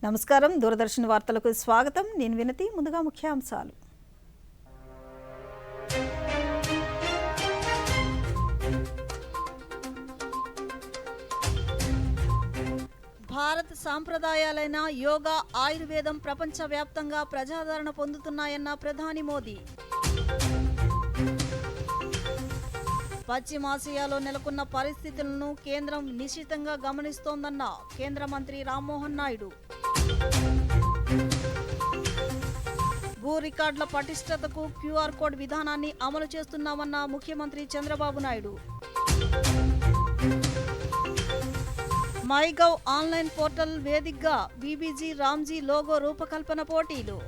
నమస్కారం దూరదర్శన్ వార్తలకు స్వాగతం నేను వినతి ముందుగా ముఖ్యాంశాలు భారత్ సాంప్రదాయాలైన యోగా ఆయుర్వేదం ప్రపంచవ్యాప్తంగా ప్రజాదరణ పొందుతున్నాయన్న ప్రధాని మోదీ పశ్చిమాసియాలో నెలకొన్న పరిస్థితులను కేంద్రం నిశితంగా గమనిస్తోందన్న కేంద్ర మంత్రి రామ్మోహన్ నాయుడు భూ రికార్డుల పటిష్టతకు క్యూఆర్ కోడ్ విధానాన్ని అమలు చేస్తున్నామన్న ముఖ్యమంత్రి చంద్రబాబు నాయుడు మైగవ్ ఆన్లైన్ పోర్టల్ వేదికగా బీబీజీ రామ్జీ లోగో రూపకల్పన పోటీలు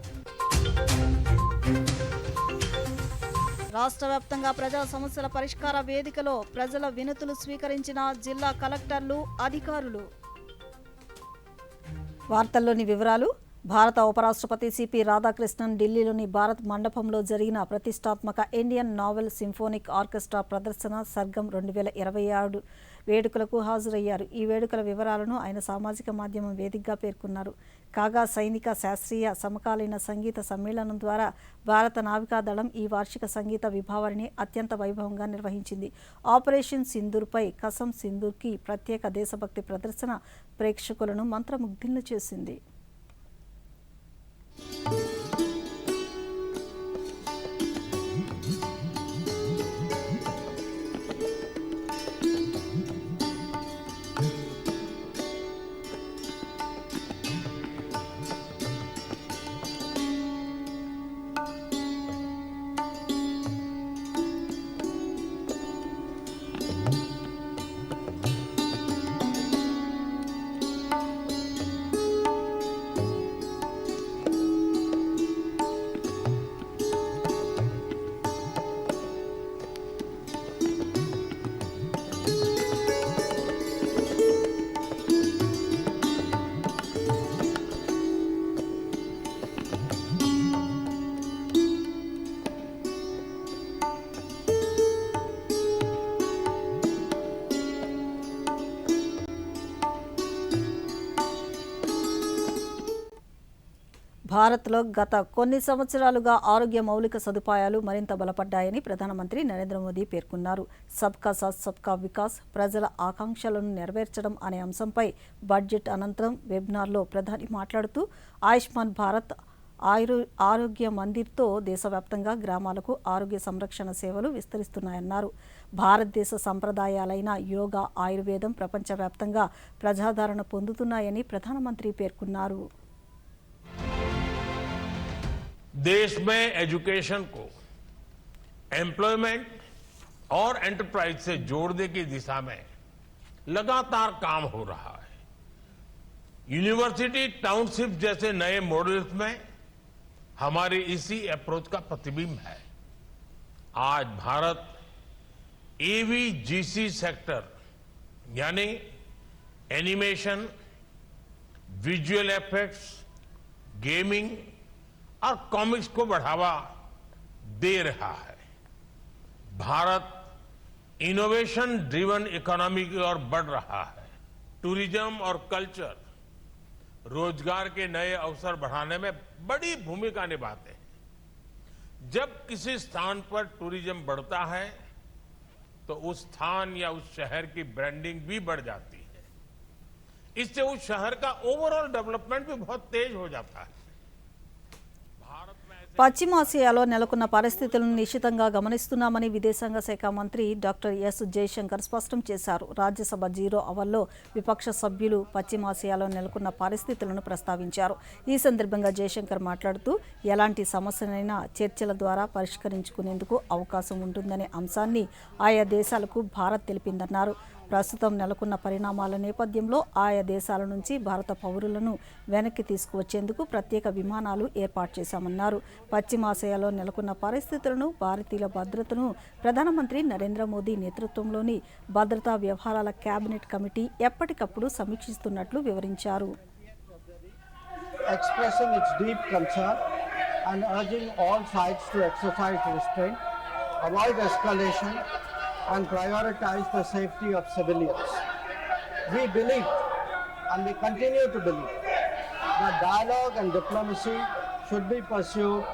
రాష్ట్ర వ్యాప్తంగా ప్రజా సమస్యల పరిష్కార వేదికలో ప్రజల వినతులు స్వీకరించిన జిల్లా కలెక్టర్లు అధికారులు. వార్తల్లోని వివరాలు. భారత ఉపరాష్ట్రపతి సిపి రాధాకృష్ణన్ ఢిల్లీలోని భారత్ మండపంలో జరిగిన ప్రతిష్టాత్మక ఇండియన్ నావెల్ సింఫోనిక్ ఆర్కెస్ట్రా ప్రదర్శన సర్గం 2026 వేడుకలకు హాజరయ్యారు. ఈ వేడుకల వివరాలను ఆయన సామాజిక మాధ్యమం వేదికగా పేర్కొన్నారు. కాగా సైనిక శాస్త్రీయ సమకాలీన సంగీత సమ్మేళనం ద్వారా భారత నావికాదళం ఈ వార్షిక సంగీత విభావరిని అత్యంత వైభవంగా నిర్వహించింది. ఆపరేషన్ సింధూర్పై కసం సింధూర్కి ప్రత్యేక దేశభక్తి ప్రదర్శన ప్రేక్షకులను మంత్రముగ్ధులను చేసింది. భారత్లో గత కొన్ని సంవత్సరాలుగా ఆరోగ్య మౌలిక సదుపాయాలు మరింత బలపడ్డాయని ప్రధానమంత్రి నరేంద్ర మోదీ పేర్కొన్నారు. సబ్కా సాత్ సబ్కా వికాస్, ప్రజల ఆకాంక్షలను నెరవేర్చడం అనే అంశంపై బడ్జెట్ అనంతరం వెబినార్లో ప్రధాని మాట్లాడుతూ ఆయుష్మాన్ భారత్ ఆరోగ్య మందిర్తో దేశవ్యాప్తంగా గ్రామాలకు ఆరోగ్య సంరక్షణ సేవలు విస్తరిస్తున్నాయన్నారు. భారతదేశ సంప్రదాయాలైన యోగా ఆయుర్వేదం ప్రపంచవ్యాప్తంగా ప్రజాదరణ పొందుతున్నాయని ప్రధానమంత్రి పేర్కొన్నారు. देश में एजुकेशन को एम्प्लॉयमेंट और एंटरप्राइज से जोड़ने की दिशा में लगातार काम हो रहा है. यूनिवर्सिटी टाउनशिप जैसे नए मॉडल्स में हमारी इसी अप्रोच का प्रतिबिंब है. आज भारत एवीजीसी सेक्टर यानी एनिमेशन, विजुअल इफेक्ट्स, गेमिंग और कॉमिक्स को बढ़ावा दे रहा है. भारत इनोवेशन ड्रिवन इकोनॉमी की ओर बढ़ रहा है. टूरिज्म और कल्चर रोजगार के नए अवसर बढ़ाने में बड़ी भूमिका निभाते हैं. जब किसी स्थान पर टूरिज्म बढ़ता है तो उस स्थान या उस शहर की ब्रांडिंग भी बढ़ जाती है. इससे उस शहर का ओवरऑल डेवलपमेंट भी बहुत तेज हो जाता है. పశ్చిమాసియాలో నెలకొన్న పరిస్థితులను నిశితంగా గమనిస్తున్నామని విదేశాంగ శాఖ మంత్రి డాక్టర్ ఎస్ జయశంకర్ స్పష్టం చేశారు. రాజ్యసభ 0 అవర్లో విపక్ష సభ్యులు పశ్చిమాసియాలో నెలకొన్న పరిస్థితులను ప్రస్తావించారు. ఈ సందర్భంగా జయశంకర్ మాట్లాడుతూ ఎలాంటి సమస్యనైనా చర్చల ద్వారా పరిష్కరించుకునేందుకు అవకాశం ఉంటుందనే అంశాన్ని ఆయా దేశాలకు భారత్ తెలిపిందన్నారు. ప్రస్తుతం నెలకొన్న పరిణామాల నేపథ్యంలో ఆయా దేశాల నుంచి భారత పౌరులను వెనక్కి తీసుకువచ్చేందుకు ప్రత్యేక విమానాలు ఏర్పాటు చేశామన్నారు. పశ్చిమాసియాలో నెలకొన్న పరిస్థితులను, భారతీయుల భద్రతను ప్రధానమంత్రి నరేంద్ర మోదీ నేతృత్వంలోని భద్రతా వ్యవహారాల కేబినెట్ కమిటీ ఎప్పటికప్పుడు సమీక్షిస్తున్నట్లు వివరించారు. Expressing its deep concern and urging all sides to exercise restraint, avoid escalation and prioritize the safety of civilians. We believe and we continue to believe the dialogue and diplomacy should be pursued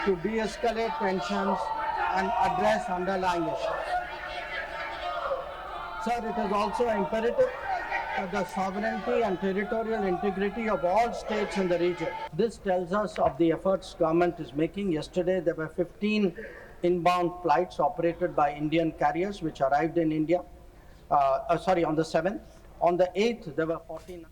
to de-escalate tensions and address underlying issues. Sir, it is also imperative that the sovereignty and territorial integrity of all states in the region. This tells us of the efforts government is making. Yesterday there were 15 inbound flights operated by Indian carriers which arrived in India. On the 7th. On the 8th there were 14.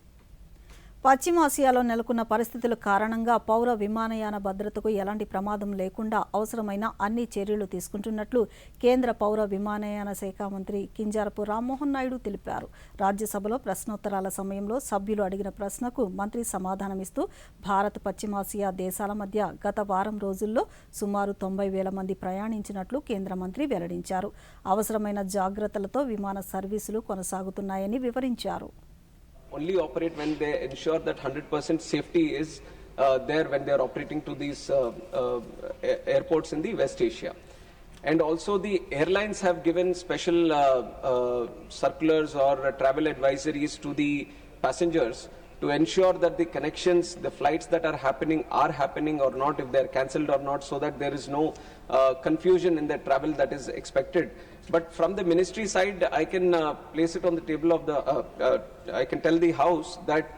పశ్చిమాసియాలో నెలకొన్న పరిస్థితుల కారణంగా పౌర విమానయాన భద్రతకు ఎలాంటి ప్రమాదం లేకుండా అవసరమైన అన్ని చర్యలు తీసుకుంటున్నట్లు కేంద్ర పౌర విమానయాన శాఖ మంత్రి కింజరాపు రామ్మోహన్ నాయుడు తెలిపారు. రాజ్యసభలో ప్రశ్నోత్తరాల సమయంలో సభ్యులు అడిగిన ప్రశ్నకు మంత్రి సమాధానమిస్తూ భారత్ పశ్చిమాసియా దేశాల మధ్య గత వారం రోజుల్లో సుమారు 90,000 మంది ప్రయాణించినట్లు కేంద్ర మంత్రి వెల్లడించారు. అవసరమైన జాగ్రత్తలతో విమాన సర్వీసులు కొనసాగుతున్నాయని వివరించారు. Only operate when they ensure that 100% safety is there when they are operating to these airports in the West Asia. And also the airlines have given special circulars or travel advisories to the passengers to ensure that the connections, the flights that are happening or not, if they are cancelled or not, so that there is no confusion in the travel that is expected. But from the ministry side, I can place it on the table of the, I can tell the House that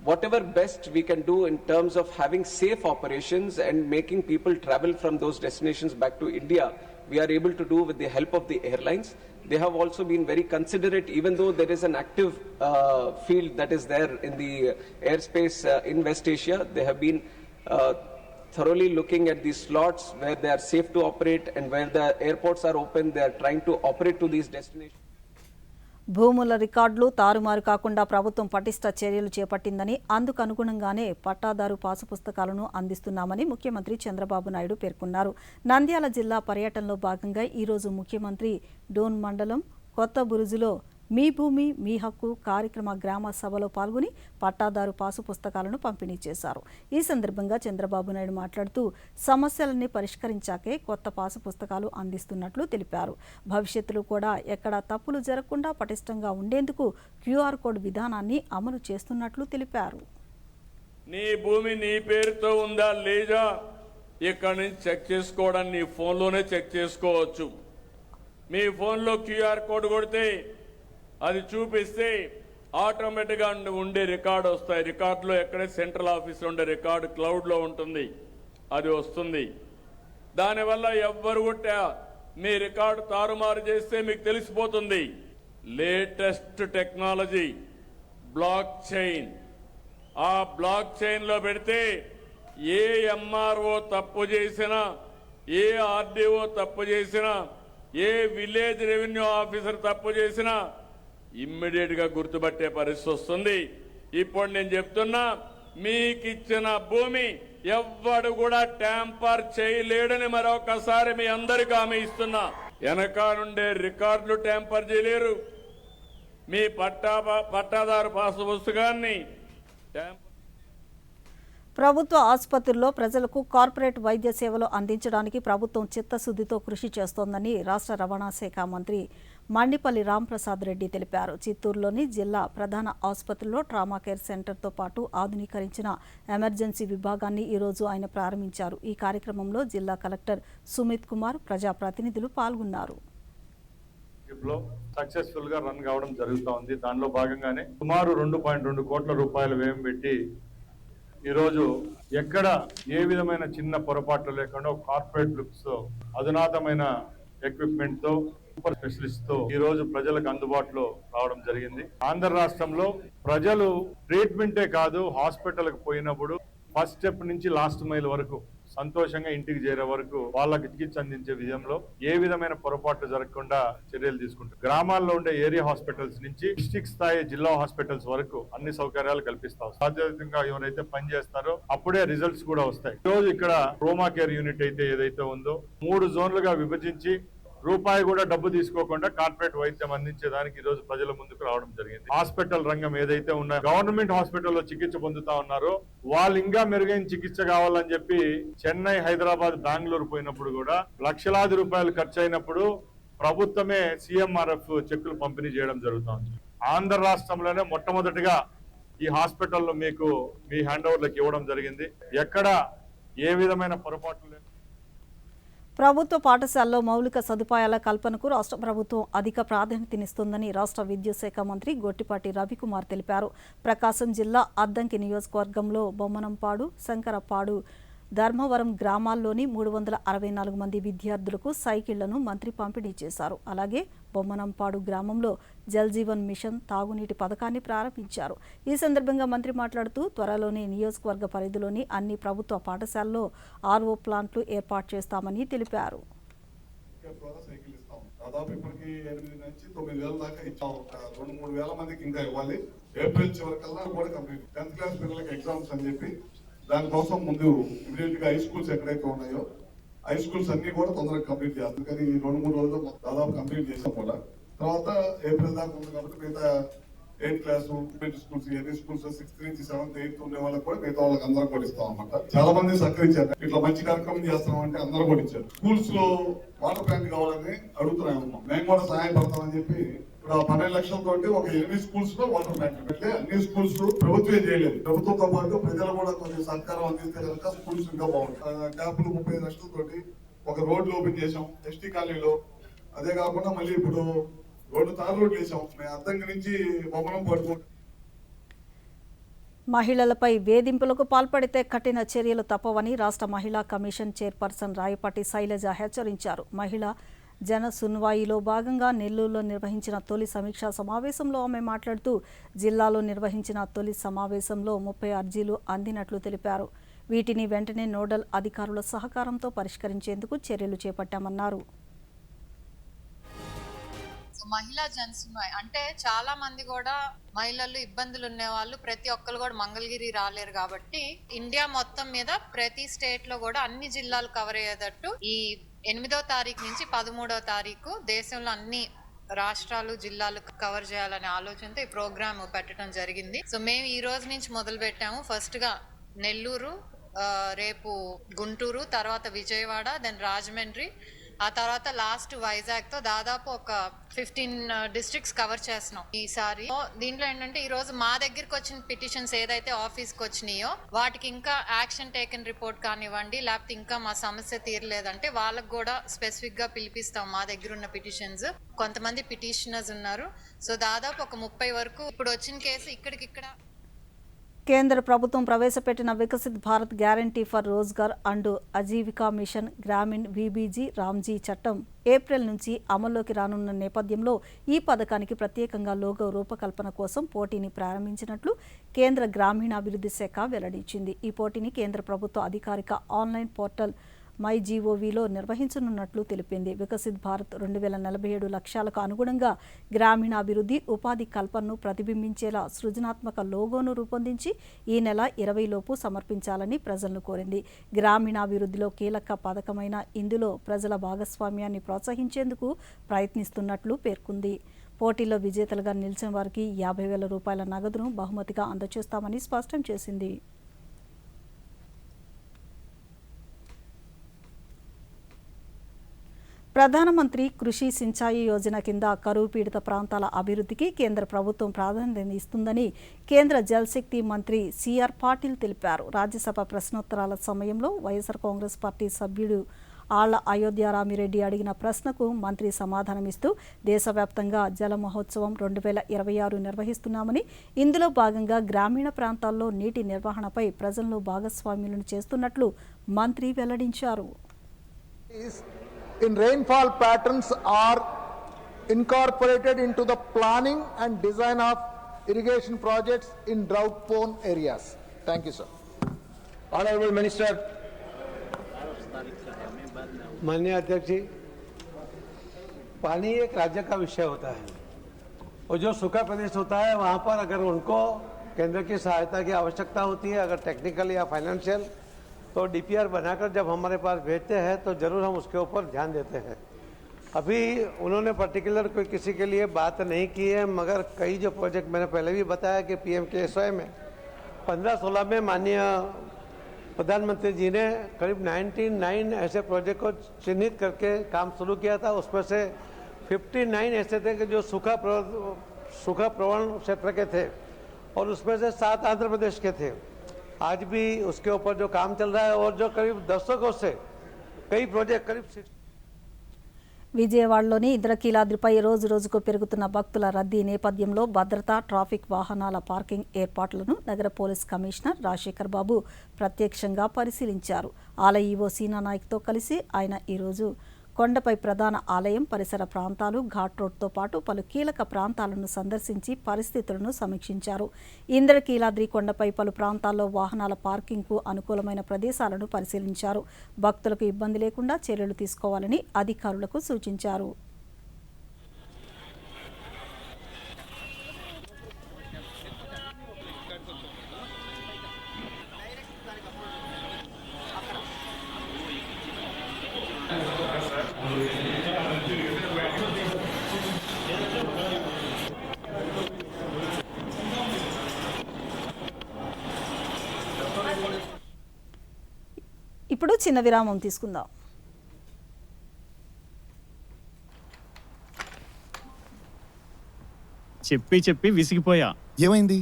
whatever best we can do in terms of having safe operations and making people travel from those destinations back to India, we are able to do with the help of the airlines. They have also been very considerate, even though there is an active field that is there in the airspace in West Asia. They have been thoroughly looking at these slots where they are safe to operate and where the airports are open, they are trying to operate to these destinations. భూముల రికార్డులు తారుమారు కాకుండా ప్రభుత్వం పటిష్ట చర్యలు చేపట్టిందని, అందుకు అనుగుణంగానే పట్టాదారు పాసు పుస్తకాలను అందిస్తున్నామని ముఖ్యమంత్రి చంద్రబాబు నాయుడు పేర్కొన్నారు. నంద్యాల జిల్లా పర్యటనలో భాగంగా ఈరోజు ముఖ్యమంత్రి డోన్ మండలం కొత్త బురుజులో మీ భూమి మీ హక్కు కార్యక్రమ గ్రామ సభలో పాల్గొని పట్టాదారు పాసు పుస్తకాలను పంపిణీ చేశారు. ఈ సందర్భంగా చంద్రబాబు నాయుడు మాట్లాడుతూ సమస్యలన్నీ పరిష్కరించాకే కొత్త పాసు పుస్తకాలు అందిస్తున్నట్లు తెలిపారు. భవిష్యత్తులో కూడా ఎక్కడా తప్పులు జరగకుండా పటిష్టంగా ఉండేందుకు క్యూఆర్ కోడ్ విధానాన్ని అమలు చేస్తున్నట్లు తెలిపారు. నీ భూమి నీ పేరుతో ఉందా లేదా ఇక్కడ నుంచి చెక్ చేసుకోవడం నీ ఫోన్లోనే చెక్ చేసుకోవచ్చు. మీ ఫోన్లో క్యూఆర్ కోడ్ కొడితే అది చూపిస్తే ఆటోమేటిక్గా ఉండే రికార్డు వస్తాయి. రికార్డులో ఎక్కడే సెంట్రల్ ఆఫీస్లో ఉండే రికార్డు క్లౌడ్లో ఉంటుంది, అది వస్తుంది. దానివల్ల ఎవ్వరు కూడా మీ రికార్డు తారుమారు చేస్తే మీకు తెలిసిపోతుంది. Latest technology block chain. ఆ బ్లాక్ చైన్లో పెడితే ఏ ఎంఆర్ఓ తప్పు చేసినా, ఏ ఆర్డీఓ తప్పు చేసినా, ఏ విలేజ్ రెవెన్యూ ఆఫీసర్ తప్పు చేసినా ఇమ్మీడియట్ గా గుర్తుపట్టే పరిస్థితి వస్తుంది. ఇప్పుడు నేను చెప్తున్నా, మీకు ఇచ్చిన భూమి ఎవ్వడు కూడా ట్యాంపర్ చేయలేడని మరొకసారి మీ అందరికీ హామీ ఇస్తున్నా. వెనక నుండే రికార్డులు ట్యాంపర్ చేయలేరు. మీ పట్టాదారు పాసు పుస్తకాన్ని ప్రభుత్వ ఆసుపత్రుల్లో ప్రజలకు కార్పొరేట్ వైద్య సేవలు అందించడానికి ప్రభుత్వం చిత్తశుద్ధితో కృషి చేస్తోందని రాష్ట్ర రవాణా శాఖ మంత్రి మండిపల్లి రాంప్రసాద్ రెడ్డి తెలిపారు. చిత్తూరులోని జిల్లా ప్రధాన ఆసుపత్రిలో ట్రామా కేర్ సెంటర్తో పాటు ఆధునీకరించిన ఎమర్జెన్సీ విభాగాన్ని ఈరోజు ఆయన ప్రారంభించారు. ఈ కార్యక్రమంలో జిల్లా కలెక్టర్ సుమిత్ కుమార్, ప్రజాప్రతినిధులు పాల్గొన్నారు. సక్సెస్ఫుల్ గా రన్ కావడం జరుగుతూ ఉంది. దానిలో భాగంగానే సుమారు 2.2 కోట్ల రూపాయలు వ్యయం పెట్టి ఈరోజు ఎక్కడ ఏ విధమైన చిన్న పొరపాట్లు లేకుండా కార్పొరేట్ లుక్స్ తో అధునాతమైన ఎక్విప్మెంట్ తో సూపర్ స్పెషలిస్ట్ తో ఈ రోజు ప్రజలకు అందుబాటులో రావడం జరిగింది. ఆంధ్ర రాష్ట్రంలో ప్రజలు ట్రీట్మెంటే కాదు, హాస్పిటల్కి పోయినప్పుడు ఫస్ట్ స్టెప్ నుంచి లాస్ట్ మైల్ వరకు సంతోషంగా ఇంటికి చేరే వరకు వాళ్ళకి చికిత్స అందించే విధంలో ఏ విధమైన పొరపాట్లు జరగకుండా చర్యలు తీసుకుంటారు. గ్రామాల్లో ఉండే ఏరియా హాస్పిటల్స్ నుంచి డిస్ట్రిక్ట్ స్థాయి జిల్లా హాస్పిటల్స్ వరకు అన్ని సౌకర్యాలు కల్పిస్తాం. సాధ్యంగా ఎవరైతే పని చేస్తారో అప్పుడే రిజల్ట్స్ కూడా వస్తాయి. ఈ రోజు ఇక్కడ ట్రోమా కేర్ యూనిట్ అయితే ఏదైతే ఉందో 3 జోన్లుగా విభజించి రూపాయి కూడా డబ్బు తీసుకోకుండా కార్పొరేట్ వైద్యం అందించేదానికి ఈ రోజు ప్రజల ముందుకు రావడం జరిగింది. హాస్పిటల్ రంగం ఏదైతే ఉన్నాయో గవర్నమెంట్ హాస్పిటల్లో చికిత్స పొందుతా ఉన్నారో వాళ్ళు ఇంకా మెరుగైన చికిత్స కావాలని చెప్పి చెన్నై, హైదరాబాద్, బెంగళూరు పోయినప్పుడు కూడా లక్షలాది రూపాయలు ఖర్చు అయినప్పుడు ప్రభుత్వమే CMRF చెక్కులు పంపిణీ చేయడం జరుగుతుంది. ఆంధ్ర రాష్ట్రంలోనే మొట్టమొదటిగా ఈ హాస్పిటల్లో మీకు మీ హ్యాండ్ ఓవర్లకు ఇవ్వడం జరిగింది. ఎక్కడ ఏ విధమైన పొరపాట్లు లేవు. ప్రభుత్వ పాఠశాలలో మౌలిక సదుపాయాల కల్పనకు రాష్ట్ర ప్రభుత్వం అధిక ప్రాధాన్యతనిస్తుందని రాష్ట్ర విద్యుత్ శాఖ మంత్రి గొట్టిపాటి రవికుమార్ తెలిపారు. ప్రకాశం జిల్లా అద్దంకి నియోజకవర్గంలో బొమ్మనంపాడు, శంకరపాడు, ధర్మవరం గ్రామాల్లోని 364 మంది విద్యార్థులకు సైకిళ్లను మంత్రి పంపిణీ చేశారు. అలాగే బొమ్మనంపాడు గ్రామంలో జల్ జీవన్ మిషన్ తాగునీటి పథకాన్ని ప్రారంభించారు. ఈ సందర్భంగా మంత్రి మాట్లాడుతూ త్వరలోనే నియోజకవర్గ పరిధిలోని అన్ని ప్రభుత్వ పాఠశాలల్లో ఆర్ఓ ప్లాంట్లు ఏర్పాటు చేస్తామని తెలిపారు. దాదాపు ఇప్పటికి 8 నుంచి 9 వేల దాకా ఇచ్చాం. 2-3 వేల మందికి ఇంకా ఇవ్వాలి. ఏప్రిల్ చివరికల్లా కూడా కంప్లీట్. 10th క్లాస్ పిల్లలకి ఎగ్జామ్స్ అని చెప్పి దానికోసం ముందు ఇమీడియట్ గా హై స్కూల్స్ ఎక్కడైతే ఉన్నాయో హై స్కూల్స్ అన్ని కూడా తొందరగా కంప్లీట్ చేయాలి. కానీ 2-3 రోజుల్లో దాదాపు కంప్లీట్ చేసాం కూడా. తర్వాత ఏప్రిల్ దాకా ఉంది కాబట్టి మిగతా 8th క్లాస్ స్కూల్స్ ఎన్ని స్కూల్స్ 6th నుంచి 7th 8th ఉండే వాళ్ళకి కూడా మిగతా వాళ్ళకి అందరూ కూడా ఇస్తాం అనమాట. చాలా మంది సహకరించారు. ఇట్లా మంచి కార్యక్రమం చేస్తాం అంటే అందరూ కూడా ఇచ్చారు. స్కూల్స్ లో వాటర్ ప్లాంట్ కావాలని అడుగుతున్నాము. మేము కూడా సహాయపడతామని చెప్పి ఇప్పుడు 12 లక్షలతోటి ఒక 8 స్కూల్స్ లో వాటర్ ప్లాంట్ పెడితే అన్ని స్కూల్స్ ప్రభుత్వమే చేయలేదు. ప్రభుత్వంతో పాటు ప్రజలు కూడా కొంచెం సహకారం అందిస్తే కనుక స్కూల్స్ ఇంకా బాగుంటాయి. ట్యాపులు 35 లక్షలతోటి ఒక రోడ్లు ఓపెన్ చేసాం ఎస్టీ కాలనీలో. అదే కాకుండా మళ్ళీ ఇప్పుడు 2 తార్ రోడ్లు వేసాం. మేము అద్దంకి నుంచి బొమ్మనం పడుకుంటాం. మహిళలపై వేధింపులకు పాల్పడితే కఠిన చర్యలు తప్పవని రాష్ట్ర మహిళా కమిషన్ చైర్పర్సన్ రాయపాటి శైలజ హెచ్చరించారు. మహిళా జన సున్వాయిలో భాగంగా నెల్లూరులో నిర్వహించిన తొలి సమీక్షా సమావేశంలో ఆమె మాట్లాడుతూ జిల్లాలో నిర్వహించిన తొలి సమావేశంలో 30 అర్జీలు అందినట్లు తెలిపారు. వీటిని వెంటనే నోడల్ అధికారుల సహకారంతో పరిష్కరించేందుకు చర్యలు చేపట్టామన్నారు. మహిళా జనసున్వాయ్ అంటే చాలా మంది కూడా మహిళలు ఇబ్బందులు ఉన్నవాళ్ళు ప్రతి ఒక్కరు కూడా మంగళగిరి రాలేరు కాబట్టి ఇండియా మొత్తం మీద ప్రతి స్టేట్ లో కూడా అన్ని జిల్లాలు కవర్ అయ్యేటట్టు ఈ 8వ తారీఖు నుంచి 13వ తారీఖు దేశంలో అన్ని రాష్ట్రాలు జిల్లాలు కవర్ చేయాలనే ఆలోచనతో ఈ ప్రోగ్రామ్ పెట్టడం జరిగింది. సో మేము ఈ రోజు నుంచి మొదలు పెట్టాము. ఫస్ట్ గా నెల్లూరు, రేపు గుంటూరు, తర్వాత విజయవాడ, దెన్ రాజమండ్రి, ఆ తర్వాత లాస్ట్ వైజాగ్ తో దాదాపు ఒక 15 డిస్ట్రిక్ట్స్ కవర్ చేస్తున్నాం ఈసారి. దీంట్లో ఏంటంటే ఈ రోజు మా దగ్గరికి వచ్చిన పిటిషన్స్ ఏదైతే ఆఫీస్కి వచ్చినాయో వాటికి ఇంకా యాక్షన్ టేకన్ రిపోర్ట్ కానివ్వండి, లేకపోతే ఇంకా మా సమస్య తీరలేదంటే వాళ్ళకు కూడా స్పెసిఫిక్ గా పిలిపిస్తాం. మా దగ్గర ఉన్న పిటిషన్స్ కొంతమంది పిటిషనర్స్ ఉన్నారు. సో దాదాపు ఒక 30 వరకు ఇప్పుడు వచ్చిన కేసు ఇక్కడికిక్కడ. కేంద్ర ప్రభుత్వం ప్రవేశపెట్టిన Viksit Bharat guarantee for Rozgar and Ajeevika mission Gramin VBG RAM G చట్టం ఏప్రిల్ నుంచి అమల్లోకి రానున్న నేపథ్యంలో ఈ పథకానికి ప్రత్యేకంగా లోగో రూపకల్పన కోసం పోటీని ప్రారంభించినట్లు కేంద్ర గ్రామీణాభివృద్ధి శాఖ వెల్లడించింది. ఈ పోటీని కేంద్ర ప్రభుత్వ అధికారిక ఆన్లైన్ పోర్టల్ MyGovలో నిర్వహించనున్నట్లు తెలిపింది. వికసిత్ భారత్ 2047 లక్ష్యాలకు అనుగుణంగా గ్రామీణాభివృద్ధి, ఉపాధి కల్పనను ప్రతిబింబించేలా సృజనాత్మక లోగోను రూపొందించి ఈ నెల 20 లోపు సమర్పించాలని ప్రజలను కోరింది. గ్రామీణాభివృద్ధిలో కీలక పథకమైన ఇందులో ప్రజల భాగస్వామ్యాన్ని ప్రోత్సహించేందుకు ప్రయత్నిస్తున్నట్లు పేర్కొంది. పోటీలో విజేతలుగా నిలిచిన వారికి 50,000 రూపాయల నగదును బహుమతిగా అందజేస్తామని స్పష్టం చేసింది. ప్రధానమంత్రి కృషి సించాయి యోజన కింద కరువు పీడిత ప్రాంతాల అభివృద్ధికి కేంద్ర ప్రభుత్వం ప్రాధాన్యత ఇస్తుందని కేంద్ర జలశక్తి మంత్రి సిఆర్ పాటిల్ తెలిపారు. రాజ్యసభ ప్రశ్నోత్తరాల సమయంలో వైఎస్ఆర్ కాంగ్రెస్ పార్టీ సభ్యుడు ఆళ్ల అయోధ్యారామిరెడ్డి అడిగిన ప్రశ్నకు మంత్రి సమాధానమిస్తూ దేశవ్యాప్తంగా జల మహోత్సవం 2026 నిర్వహిస్తున్నామని, ఇందులో భాగంగా గ్రామీణ ప్రాంతాల్లో నీటి నిర్వహణపై ప్రజలను భాగస్వామ్యులను చేస్తున్నట్లు మంత్రి వెల్లడించారు. In rainfall patterns are incorporated into the planning and design of irrigation projects in drought-prone areas. Thank you, sir. Honorable Minister. माननीय अध्यक्ष जी, पानी एक राज्य का विषय होता है और जो सूखा प्रदेश होता है वहाँ पर अगर उनको केंद्र की सहायता की आवश्यकता होती है, अगर टेक्निकल या फाइनेंशियल, तो डीपीआर बनाकर जब हमारे पास भेजते हैं तो जरूर हम उसके ऊपर ध्यान देते हैं. अभी उन्होंने पर्टिकुलर कोई किसी के लिए बात नहीं की है, मगर कई जो प्रोजेक्ट मैंने पहले भी बताया कि PMKSY में 15-16 में माननीय प्रधानमंत्री जी ने करीब 99 ऐसे प्रोजेक्ट को चिन्हित करके काम शुरू किया था. उसमें से 59 ऐसे थे कि जो सूखा प्रवण क्षेत्र के थे और उसमें से 7 आंध्र प्रदेश के थे। आज भी उसके ऊपर जो काम चल रहा है और जो करीब दशकों से कई प्रोजेक्ट करीब విజయవాడలోని ఇంద్రకీలాద్రిపై రోజు రోజుకు పెరుగుతున్న భక్తుల రద్దీ నేపథ్యంలో భద్రత, ట్రాఫిక్ వాహనాల పార్కింగ్ ఏర్పాట్లను నగర పోలీస్ కమిషనర్ రాజశేఖర్ బాబు ప్రత్యక్షంగా పరిశీలించారు. ఆలయ ఈవో సీనా నాయక్తో కలిసి ఆయన ఈరోజు కొండపై ప్రధాన ఆలయం, పరిసర ప్రాంతాలు, ఘాట్ రోడ్తో పాటు పలు కీలక ప్రాంతాలను సందర్శించి పరిస్థితులను సమీక్షించారు. ఇంద్రకీలాద్రి కొండపై పలు ప్రాంతాల్లో వాహనాల పార్కింగ్కు అనుకూలమైన ప్రదేశాలను పరిశీలించారు. భక్తులకు ఇబ్బంది లేకుండా చర్యలు తీసుకోవాలని అధికారులకు సూచించారు. ఇప్పుడు చిన్న విరామం తీసుకుందాం. చెప్పి విసిగిపోయా. ఏమైంది?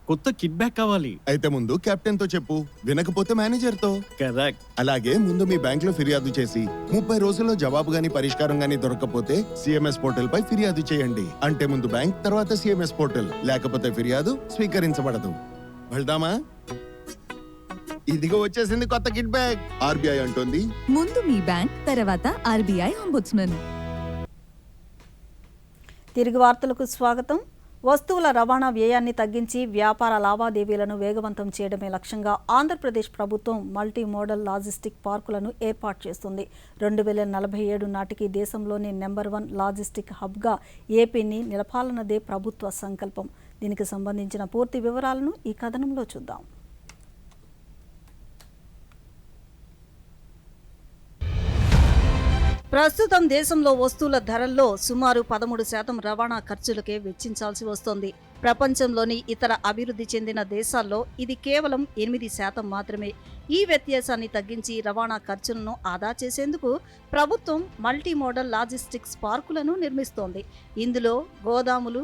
కొత్త కిట్ బ్యాక్ కావాలి. అయితే ముందు కెప్టెన్ తో చెప్పు, వినకపోతే మేనేజర్ తో. కరెక్ట్. అలాగే ముందు మీ బ్యాంక్ లో ఫిర్యాదు చేసి 30 రోజుల్లో జవాబు గాని పరిష్కారం గాని దొరకకపోతే సిఎంఎస్ పోర్టల్ పై ఫిర్యాదు చేయండి. అంటే ముందు బ్యాంక్, తర్వాత సిఎంఎస్ పోర్టల్. లేకపోతే ఫిర్యాదు స్వీకరించబడదు. వెళ్దామా? ఇదిగో వచ్చేసింది కొత్త కిట్ బ్యాగ్. ఆర్బీఐ అంటోంది, ముందు మీ బ్యాంక్, తర్వాత ఆర్బీఐ అంబుడ్స్మన్. తిరిగి వార్తలకు స్వాగతం. వస్తువుల రవాణా వ్యయాన్ని తగ్గించి వ్యాపార లావాదేవీలను వేగవంతం చేయడమే లక్ష్యంగా ఆంధ్రప్రదేశ్ ప్రభుత్వం మల్టీ మోడల్ లాజిస్టిక్ పార్కులను ఏర్పాటు చేస్తుంది. 2047 నాటికి దేశంలోని నెంబర్ 1 లాజిస్టిక్ హబ్గా ఏపీని నిలపాలన్నదే ప్రభుత్వ సంకల్పం. దీనికి సంబంధించిన పూర్తి వివరాలను ఈ కథనంలో చూద్దాం. ప్రస్తుతం దేశంలో వస్తువుల ధరల్లో సుమారు 13% రవాణా ఖర్చులకే వెచ్చించాల్సి వస్తోంది. ప్రపంచంలోని ఇతర అభివృద్ధి చెందిన దేశాల్లో ఇది కేవలం 8% మాత్రమే. ఈ వ్యత్యాసాన్ని తగ్గించి రవాణా ఖర్చులను ఆదా చేసేందుకు ప్రభుత్వం మల్టీ మోడల్ లాజిస్టిక్స్ పార్కులను నిర్మిస్తోంది. ఇందులో గోదాములు,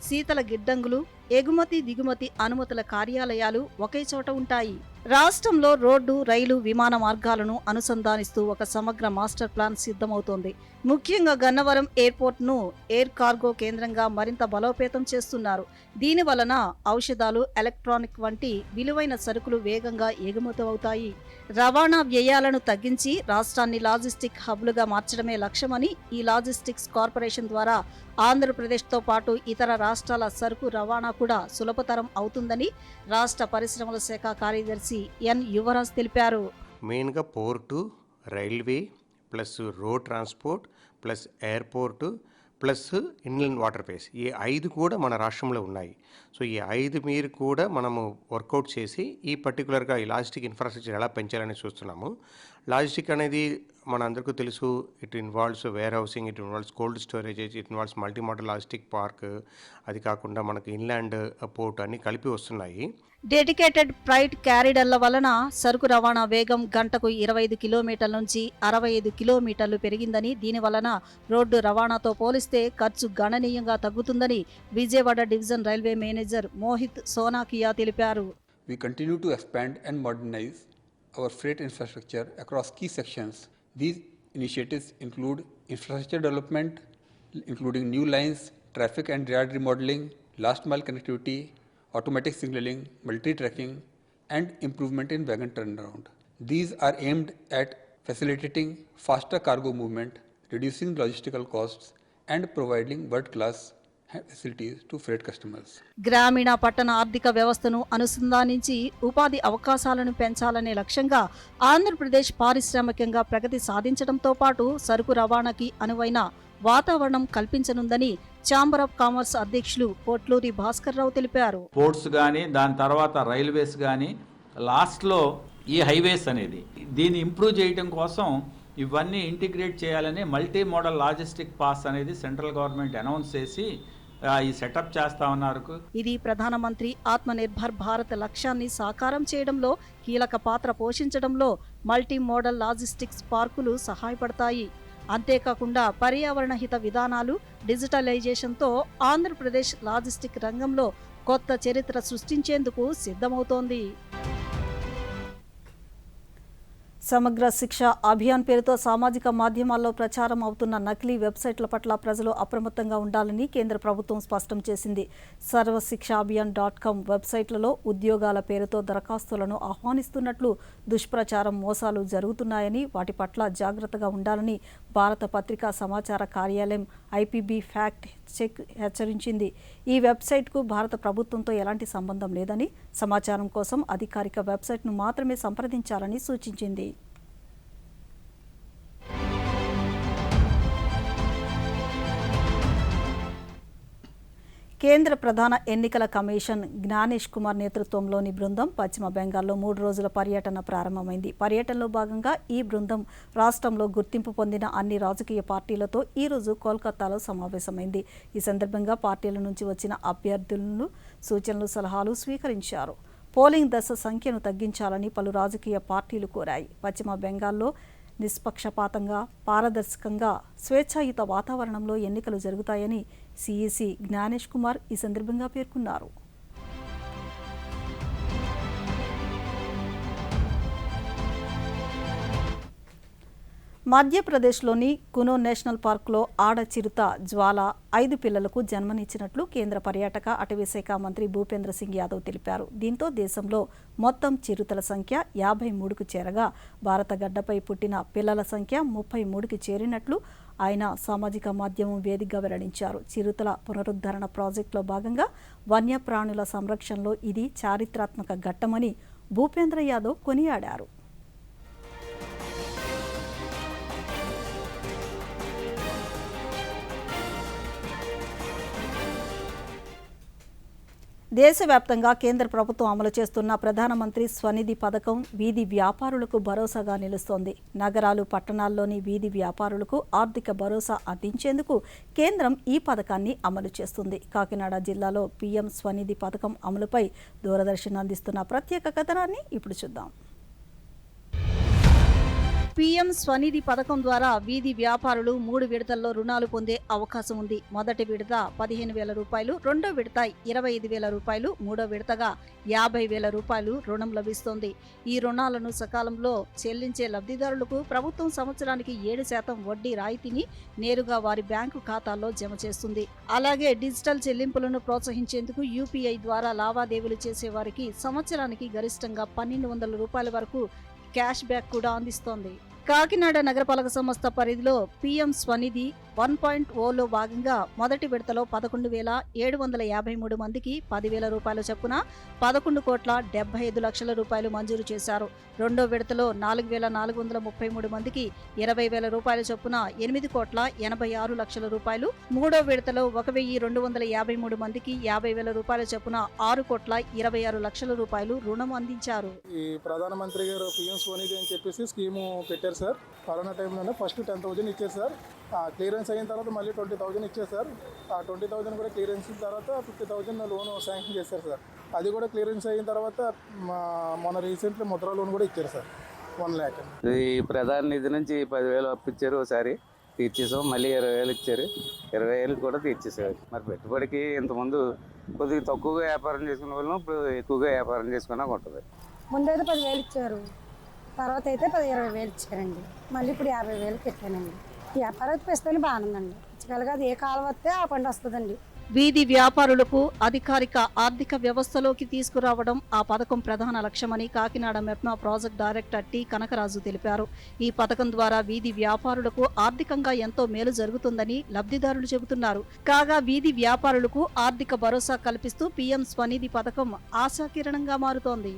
శీతల గిడ్డంగులు, ఎగుమతి దిగుమతి అనుమతుల కార్యాలయాలు ఒకే చోట ఉంటాయి. రాష్ట్రంలో రోడ్డు, రైలు, విమాన మార్గాలను అనుసంధానిస్తూ ఒక సమగ్ర మాస్టర్ ప్లాన్ సిద్ధమవుతోంది. ముఖ్యంగా గన్నవరం ఎయిర్పోర్ట్ను ఎయిర్ కార్గో కేంద్రంగా మరింత బలోపేతం చేస్తున్నారు. దీని వలన ఔషధాలు, ఎలక్ట్రానిక్ వంటి విలువైన సరుకులు వేగంగా ఎగుమతి అవుతాయి. రవాణా వ్యయాలను తగ్గించి రాష్ట్రాన్ని లాజిస్టిక్ హబ్లుగా మార్చడమే లక్ష్యమని ఈ లాజిస్టిక్స్ కార్పొరేషన్ ద్వారా ఆంధ్రప్రదేశ్తో పాటు ఇతర రాష్ట్రాల సరుకు రవాణా కూడా సులభతరం అవుతుందని రాష్ట్ర పరిశ్రమల శాఖ కార్యదర్శి ఎన్ యువరాజ్ తెలిపారు. మెయిన్గా port, railway plus road transport plus airport plus inland water ways, ఈ 5 కూడా మన రాష్ట్రంలో ఉన్నాయి. సో ఈ 5 మీరు కూడా మనము వర్కౌట్ చేసి ఈ పర్టికులర్గా ఈ లాజిస్టిక్ ఇన్ఫ్రాస్ట్రక్చర్ ఎలా పెంచాలని చూస్తున్నాము. లాజిస్టిక్ అనేది మన అందరికీ తెలుసు, it involves warehousing, it involves cold storages, it involves multi modal logistic park, అది కాకుండా మనకు ఇన్లాండ్ పోర్ట్ అన్ని కలిపి వస్తున్నాయి. డెడికేటెడ్ ఫ్రైట్ క్యారిడర్ల వలన సరుకు రవాణా వేగం గంటకు 25 కిలోమీటర్ల నుంచి 65 కిలోమీటర్లు పెరిగిందని, దీని వలన రోడ్డు రవాణాతో పోలిస్తే ఖర్చు గణనీయంగా తగ్గుతుందని Vijayawada division railway manager Mohit Sonakia తెలిపారు. We continue to expand and modernize our freight infrastructure across key sections. These initiatives include infrastructure development, including new lines, traffic and yard remodeling, last mile connectivity, automatic signaling, multi-tracking, and improvement in wagon turnaround. These are aimed at facilitating faster cargo movement, reducing logistical costs, and providing world-class facilities to freight customers. గ్రామీణ పట్టణ ఆర్థిక వ్యవస్థను అనుసంధానించి ఉపాధి అవకాశాలను పెంచాలనే లక్ష్యంగా ఆంధ్రప్రదేశ్ పారిశ్రామికంగా ప్రగతి సాధించడంతో పాటు సరుకు రవాణాకి అనువైన వాతావరణం కల్పించనుందని ఛాంబర్ ఆఫ్ కామర్స్ అధ్యక్షులు పోట్లూరి భాస్కర్ రావు తెలిపారు. పోర్ట్స్ కానీ, దాని తర్వాత రైల్వేస్ కానీ, లాస్ట్లో ఈ హైవేస్ అనేది దీన్ని ఇంప్రూవ్ చేయడం కోసం ఇవన్నీ ఇంటిగ్రేట్ చేయాలని మల్టీ మోడల్ లాజిస్టిక్ పాస్ అనేది సెంట్రల్ గవర్నమెంట్ అనౌన్స్ చేసి ఈ సెటప్ చేస్తా ఉన్నారు. ఇది ప్రధానమంత్రి ఆత్మనిర్భర్ భారత్ లక్ష్యాన్ని సాకారం చేయడంలో కీలక పాత్ర పోషించడంలో మల్టీ మోడల్ లాజిస్టిక్స్ పార్కులు సహాయపడతాయి. అంతేకాకుండా పర్యావరణ హిత విధానాలు, డిజిటలైజేషన్తో ఆంధ్రప్రదేశ్ లాజిస్టిక్ రంగంలో కొత్త చరిత్ర సృష్టించేందుకు సిద్ధమవుతోంది. సమగ్ర శిక్ష అభియాన్ పేరుతో సామాజిక మాధ్యమాల్లో ప్రచారం అవుతున్న నకిలీ వెబ్సైట్ల పట్ల ప్రజలు అప్రమత్తంగా ఉండాలని కేంద్ర ప్రభుత్వం స్పష్టం చేసింది. సర్వశిక్షాభియాన్.com వెబ్సైట్లలో ఉద్యోగాల పేరుతో దరఖాస్తులను ఆహ్వానిస్తున్నట్లు దుష్ప్రచారం, మోసాలు జరుగుతున్నాయని, వాటి పట్ల జాగ్రత్తగా ఉండాలని భారత పత్రికా సమాచార కార్యాలయం IPB ఫ్యాక్ట్ చెక్ హెచ్చరించింది. ఈ వెబ్సైట్కు భారత ప్రభుత్వంతో ఎలాంటి సంబంధం లేదని, సమాచారం కోసం అధికారిక వెబ్సైట్ను మాత్రమే సంప్రదించాలని సూచించింది. కేంద్ర ప్రధాన ఎన్నికల కమిషన్ జ్ఞానేష్ కుమార్ నేతృత్వంలోని బృందం పశ్చిమ బెంగాల్లో 3 రోజుల పర్యటన ప్రారంభమైంది. పర్యటనలో భాగంగా ఈ బృందం రాష్ట్రంలో గుర్తింపు పొందిన అన్ని రాజకీయ పార్టీలతో ఈరోజు కోల్కతాలో సమావేశమైంది. ఈ సందర్భంగా పార్టీల నుంచి వచ్చిన అభ్యర్థులను సూచనలు, సలహాలు స్వీకరించారు. పోలింగ్ దశ సంఖ్యను తగ్గించాలని పలు రాజకీయ పార్టీలు కోరాయి. పశ్చిమ బెంగాల్లో నిష్పక్షపాతంగా, పారదర్శకంగా, స్వేచ్ఛాయుత వాతావరణంలో ఎన్నికలు జరుగుతాయని CEC జ్ఞానేష్ కుమార్ ఈ సందర్భంగా పేర్కొన్నారు. మధ్యప్రదేశ్లోని కునో నేషనల్ పార్కులో ఆడ చిరుత జ్వాల 5 పిల్లలకు జన్మనిచ్చినట్లు కేంద్ర పర్యాటక, అటవీ శాఖ మంత్రి భూపేంద్ర సింగ్ యాదవ్ తెలిపారు. దీంతో దేశంలో మొత్తం చిరుతల సంఖ్య 53కు చేరగా భారత గడ్డపై పుట్టిన పిల్లల సంఖ్య 33కి చేరినట్లు ఆయన సామాజిక మాధ్యమం వేదికగా వెల్లడించారు. చిరుతల పునరుద్ధరణ ప్రాజెక్టులో భాగంగా వన్యప్రాణుల సంరక్షణలో ఇది చారిత్రాత్మక ఘట్టమని భూపేంద్ర యాదవ్ కొనియాడారు. దేశవ్యాప్తంగా కేంద్ర ప్రభుత్వం అమలు చేస్తున్న ప్రధానమంత్రి స్వనిధి పథకం వీధి వ్యాపారులకు భరోసాగా నిలుస్తోంది. నగరాలు, పట్టణాల్లోని వీధి వ్యాపారులకు ఆర్థిక భరోసా అందించేందుకు కేంద్రం ఈ పథకాన్ని అమలు చేస్తుంది. కాకినాడ జిల్లాలో PM స్వనిధి పథకం అమలుపై దూరదర్శన్ అందిస్తున్న ప్రత్యేక కథనాన్ని ఇప్పుడు చూద్దాం. PM స్వనిధి పథకం ద్వారా వీధి వ్యాపారులు 3 విడతల్లో రుణాలు పొందే అవకాశం ఉంది. మొదటి విడత 15,000 రూపాయలు, రెండో విడత 25,000 రూపాయలు, మూడో విడతగా 50,000 రూపాయలు రుణం లభిస్తోంది. ఈ రుణాలను సకాలంలో చెల్లించే లబ్ధిదారులకు ప్రభుత్వం సంవత్సరానికి 7% వడ్డీ రాయితీని నేరుగా వారి బ్యాంకు ఖాతాల్లో జమ చేస్తుంది. అలాగే డిజిటల్ చెల్లింపులను ప్రోత్సహించేందుకు UPI ద్వారా లావాదేవీలు చేసే వారికి సంవత్సరానికి గరిష్టంగా 1,200 రూపాయల వరకు క్యాష్ బ్యాక్ కూడా అందిస్తోంది. కాకినాడ నగరపాలక సంస్థ పరిధిలో PM స్వనిధి 1.0లో భాగంగా మొదటి విడతలో 11,753 మందికి 10,000 రూపాయల చొప్పున 11,75 లక్షల రూపాయలు మంజూరు చేశారు. రెండో విడతలో 4,433 మందికి 20,000 రూపాయల చొప్పున 8,86 లక్షల రూపాయలు, మూడో విడతలో 1,253 మందికి 50,000 రూపాయల చొప్పున 6,26 లక్షల రూపాయలు రుణం అందించారు. ఈ ప్రధానమంత్రి గారు PM స్వనిధి అని చెప్పేసి స్కీము పెట్టారు సార్. కరోనా టైంలోనే ఫస్ట్ 10,000 ఇచ్చారు సార్. క్లియరెన్స్ అయిన తర్వాత మళ్ళీ 20,000 ఇచ్చారు సార్. ఆ 20,000 కూడా క్లియరెన్స్ అయిన తర్వాత 50,000 లోన్ శాంక్షన్ చేశారు సార్. అది కూడా క్లియరెన్స్ అయిన తర్వాత మొన్న రీసెంట్లీ ముద్రా లోన్ కూడా ఇచ్చారు సార్ 1 lakh. ఈ ప్రధాన నిధి నుంచి 10,000 అప్పిచ్చారు, ఒకసారి తీర్చేసాం. మళ్ళీ 20,000 ఇచ్చారు, 20,000 కూడా తీర్చేసారు. మరి పెట్టుబడికి ఇంతకుముందు కొద్దిగా తక్కువగా వ్యాపారం చేసుకునే వాళ్ళం ఇప్పుడు ఎక్కువగా వ్యాపారం చేసుకున్నా ఉంటుంది. ముందైతే 10,000 ఇచ్చారు, తర్వాత అయితే 20,000 ఇచ్చారండి. మళ్ళీ ఇప్పుడు 50,000 పెట్టానండి. వ్యాపారం పెస్తేనే బాగుందండి. ఇచ్చగలగా అది ఏ కాలం వస్తే ఆ పంట వస్తుందండి. వీధి వ్యాపారులకు అధికారిక ఆర్థిక వ్యవస్థలోకి తీసుకురావడం ఆ పథకం ప్రధాన లక్ష్యమని Kakinada MEPMA project director T Kanakaraju తెలిపారు. ఈ పథకం ద్వారా వీధి వ్యాపారులకు ఆర్థికంగా ఎంతో మేలు జరుగుతుందని లబ్ధిదారులు చెబుతున్నారు. కాగా వీధి వ్యాపారులకు ఆర్థిక భరోసా కల్పిస్తూ PM స్వనిధి పథకం ఆశాకిరణంగా మారుతోంది.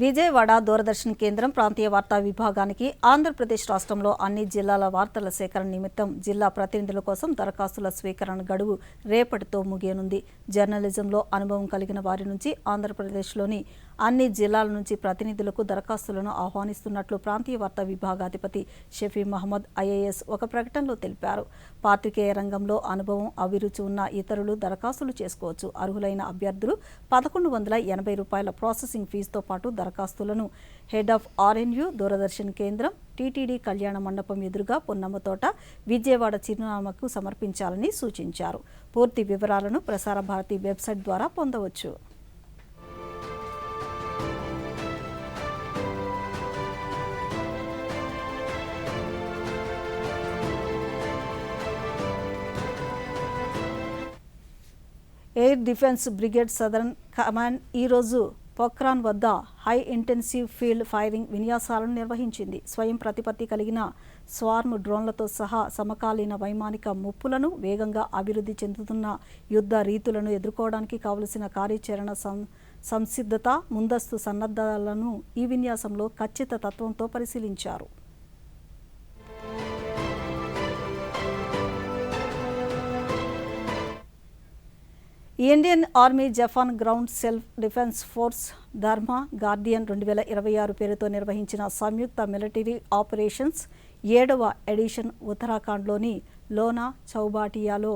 విజయవాడ దూరదర్శన్ కేంద్రం ప్రాంతీయ వార్తా విభాగానికి ఆంధ్రప్రదేశ్ రాష్ట్రంలో అన్ని జిల్లాల వార్తల సేకరణ నిమిత్తం జిల్లా ప్రతినిధుల కోసం దరఖాస్తుల స్వీకరణ గడువు రేపటితో ముగియనుంది. జర్నలిజంలో అనుభవం కలిగిన వారి నుంచి ఆంధ్రప్రదేశ్లోని అన్ని జిల్లాల నుంచి ప్రతినిధులకు దరఖాస్తులను ఆహ్వానిస్తున్నట్లు ప్రాంతీయ వార్తా విభాగాధిపతి షఫీ మహమ్మద్ ఐఏఎస్ ఒక ప్రకటనలో తెలిపారు. పాత్రికేయ రంగంలో అనుభవం, అభిరుచి ఉన్న ఇతరులు దరఖాస్తులు చేసుకోవచ్చు. అర్హులైన అభ్యర్థులు ₹1180 ప్రాసెసింగ్ ఫీజుతో పాటు దరఖాస్తులను హెడ్ ఆఫ్ RNU, దూరదర్శన్ కేంద్రం, టీటీడీ కళ్యాణ మండపం ఎదురుగా పొన్నమ్మతోట, విజయవాడ చిరునామాకు సమర్పించాలని సూచించారు. పూర్తి వివరాలను ప్రసార భారతి వెబ్సైట్ ద్వారా పొందవచ్చు. Air defence brigade southern command ఈరోజు పొక్రాన్ వద్ద హై ఇంటెన్సివ్ ఫీల్డ్ ఫైరింగ్ విన్యాసాలను నిర్వహించింది. స్వయం ప్రతిపత్తి కలిగిన స్వార్మ్ డ్రోన్లతో సహా సమకాలీన వైమానిక ముప్పులను, వేగంగా అభివృద్ధి చెందుతున్న యుద్ధ రీతులను ఎదుర్కోవడానికి కావలసిన కార్యాచరణ సంసిద్ధత, ముందస్తు సన్నద్ధాలను ఈ విన్యాసంలో ఖచ్చితత్వంతో పరిశీలించారు. Indian army Japan ground self defence force ధర్మ గార్డియన్ 2026 పేరుతో నిర్వహించిన సంయుక్త మిలిటరీ ఆపరేషన్స్ 7వ ఎడిషన్ ఉత్తరాఖండ్లోని లోనా చౌబాటియాలో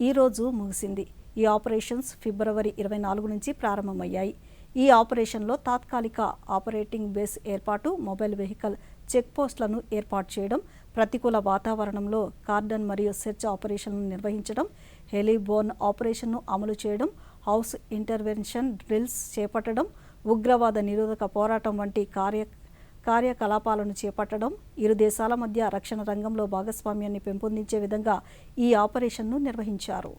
ఈరోజు ముగిసింది. ఈ ఆపరేషన్స్ ఫిబ్రవరి 24 నుంచి ప్రారంభమయ్యాయి. ఈ ఆపరేషన్లో తాత్కాలిక ఆపరేటింగ్ బేస్ ఏర్పాటు, మొబైల్ వెహికల్ చెక్పోస్టులను ఏర్పాటు చేయడం, ప్రతికూల వాతావరణంలో కార్డన్ మరియు సెర్చ్ ఆపరేషన్లను నిర్వహించడం, హెలిబోర్న్ ఆపరేషన్ను అమలు చేయడం, హౌస్ ఇంటర్వెన్షన్ డ్రిల్స్ చేపట్టడం, ఉగ్రవాద నిరోధక పోరాటం వంటి కార్యకలాపాలను చేపట్టడం, ఇరు దేశాల మధ్య రక్షణ రంగంలో భాగస్వామ్యాన్ని పెంపొందించే విధంగా ఈ ఆపరేషన్ను నిర్వహించారు.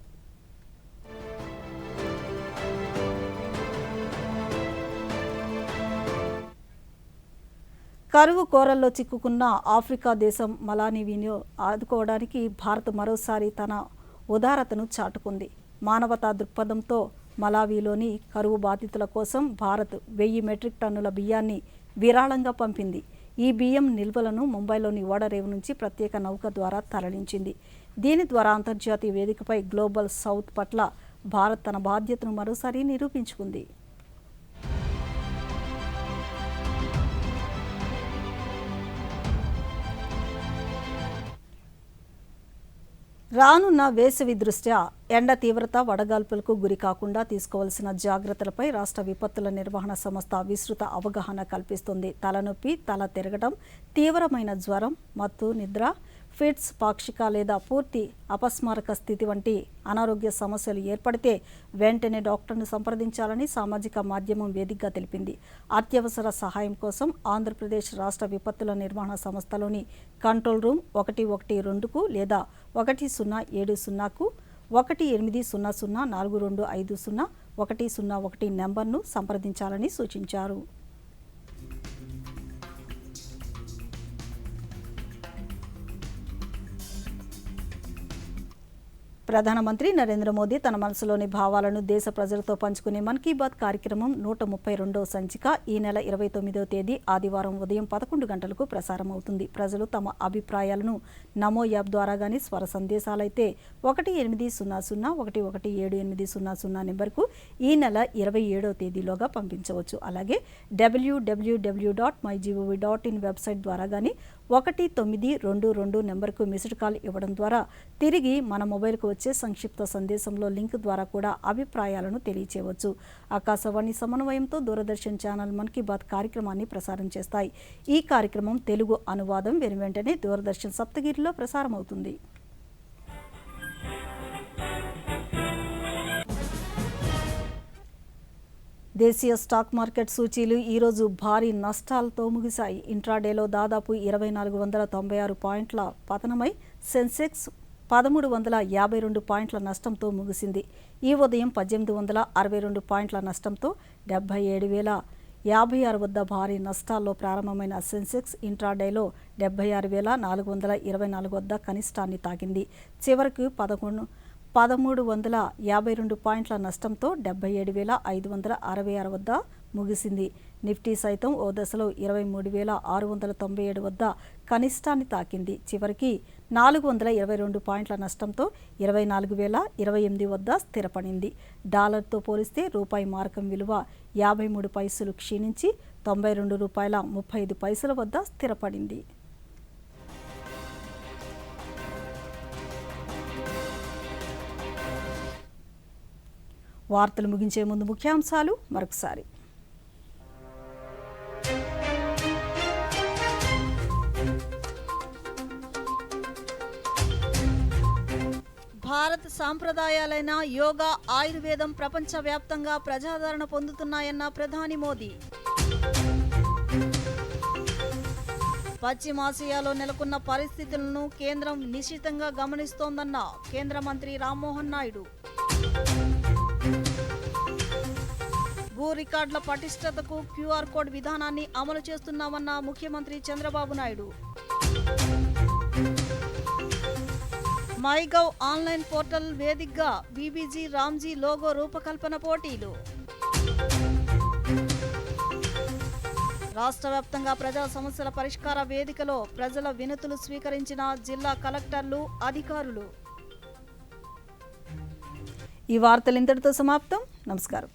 కరువు కోరల్లో చిక్కుకున్న ఆఫ్రికా దేశం మలావిని ఆదుకోవడానికి భారత్ మరోసారి తన ఉదారతను చాటుకుంది. మానవతా దృక్పథంతో మలావిలోని కరువు బాధితుల కోసం భారత్ 1000 మెట్రిక్ టన్నుల బియ్యాన్ని విరాళంగా పంపింది. ఈ బియ్యం నిల్వలను ముంబైలోని ఓడరేవు నుంచి ప్రత్యేక నౌక ద్వారా తరలించింది. దీని ద్వారా అంతర్జాతీయ వేదికపై గ్లోబల్ సౌత్ పట్ల భారత్ తన బాధ్యతను మరోసారి నిరూపించుకుంది. రానున్న వేసవి దృష్ట్యా ఎండ తీవ్రత, వడగాల్పులకు గురి కాకుండా తీసుకోవాల్సిన జాగ్రత్తలపై రాష్ట్ర విపత్తుల నిర్వహణ సంస్థ విస్తృత అవగాహన కల్పిస్తుంది. తలనొప్పి, తల తిరగడం, తీవ్రమైన జ్వరం, మత్తు, నిద్ర, ఫిట్స్, పాక్షిక లేదా పూర్తి అపస్మారక స్థితి వంటి అనారోగ్య సమస్యలు ఏర్పడితే వెంటనే డాక్టర్ను సంప్రదించాలని సామాజిక మాధ్యమం వేదికగా తెలిపింది. అత్యవసర సహాయం కోసం ఆంధ్రప్రదేశ్ రాష్ట్ర విపత్తుల నిర్వహణ సంస్థలోని కంట్రోల్ రూమ్ 112కు లేదా 1070కు 1800 నెంబర్ను సంప్రదించాలని సూచించారు. ప్రధానమంత్రి నరేంద్ర మోదీ తన మనసులోని భావాలను దేశ ప్రజలతో పంచుకునే మన్ కీ బాత్ కార్యక్రమం 132వ సంచిక ఈ నెల 29వ తేదీ ఆదివారం ఉదయం 11 గంటలకు ప్రసారమవుతుంది. ప్రజలు తమ అభిప్రాయాలను నమో యాప్ ద్వారా కానీ, స్వర సందేశాలైతే 1800111780 నెంబర్కు ఈ నెల 27వ తేదీలోగా పంపించవచ్చు. అలాగే www.mygov.in వెబ్సైట్ ద్వారా కానీ 1922 నెంబర్కు మిస్డ్ కాల్ ఇవ్వడం ద్వారా తిరిగి మన మొబైల్కు వచ్చే సంక్షిప్త సందేశంలో లింక్ ద్వారా కూడా అభిప్రాయాలను తెలియచేయవచ్చు. ఆకాశవాణి సమన్వయంతో దూరదర్శన్ ఛానల్ మన్ కీ బాత్ కార్యక్రమాన్ని ప్రసారం చేస్తాయి. ఈ కార్యక్రమం తెలుగు అనువాదం వెనువెంటనే దూరదర్శన్ సప్తగిరిలో ప్రసారమవుతుంది. దేశీయ స్టాక్ మార్కెట్ సూచీలు ఈరోజు భారీ నష్టాలతో ముగిశాయి. ఇంట్రాడేలో దాదాపు 2496 పాయింట్ల పతనమై సెన్సెక్స్ 1352 పాయింట్ల నష్టంతో ముగిసింది. ఈ ఉదయం 1862 పాయింట్ల నష్టంతో 77,056 వద్ద భారీ నష్టాల్లో ప్రారంభమైన సెన్సెక్స్ ఇంట్రాడేలో 76,424 వద్ద కనిష్టాన్ని తాకింది. చివరకు 1352 పాయింట్ల నష్టంతో 77,566 వద్ద ముగిసింది. నిఫ్టీ సైతం ఓ దశలో 23,697 వద్ద కనిష్టాన్ని తాకింది. చివరికి 422 పాయింట్ల నష్టంతో 24,028 వద్ద స్థిరపడింది. డాలర్తో పోలిస్తే రూపాయి మారకం విలువ 53 పైసలు క్షీణించి ₹92.35 వద్ద స్థిరపడింది. వార్తలు ముగించే ముందు ముఖ్యాంశాలు మరొకసారి. భారత్ సాంప్రదాయాలైన యోగా, ఆయుర్వేదం ప్రపంచవ్యాప్తంగా ప్రజాదరణ పొందుతున్నాయన్న ప్రధాని మోదీ. పశ్చిమాసియాలో నెలకొన్న పరిస్థితులను కేంద్రం నిశితంగా గమనిస్తోందన్న కేంద్ర మంత్రి రామ్మోహన్ నాయుడు. భూ రికార్డుల పటిష్టతకు క్యూఆర్ కోడ్ విధానాన్ని అమలు చేస్తున్నామన్న ముఖ్యమంత్రి చంద్రబాబు నాయుడు. మైగవ్ ఆన్లైన్ పోర్టల్ వేదికగా బీబీజీ రామ్జీ లోగో రూపకల్పన పోటీలు. రాష్ట్ర వ్యాప్తంగా ప్రజా సమస్యల పరిష్కార వేదికలో ప్రజల వినతులు స్వీకరించిన జిల్లా కలెక్టర్లు, అధికారులు. ఈ వార్తలు ఇంతటితో సమాప్తం. నమస్కారం.